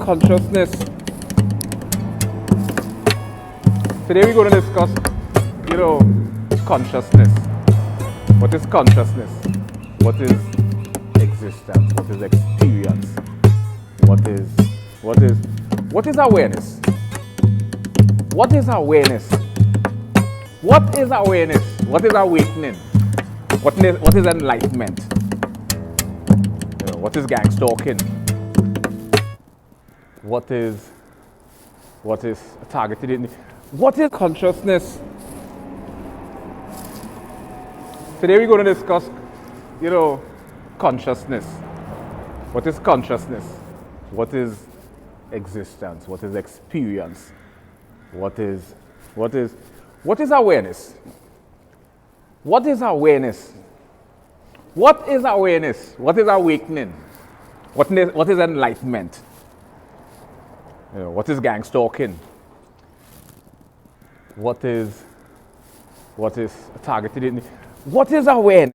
consciousness? Today we're going to discuss, consciousness. What is consciousness? What is existence? What is experience? What is awareness? What is awareness? What is awareness? What is awakening? What is enlightenment? What is Gangstalking? What is targeted? What is consciousness? Today we're going to discuss, consciousness. What is consciousness? What is existence? What is experience? What is awareness? What is awareness? What is awareness? What is awakening? What is enlightenment? What is Gangstalking? What is targeted? What is awareness?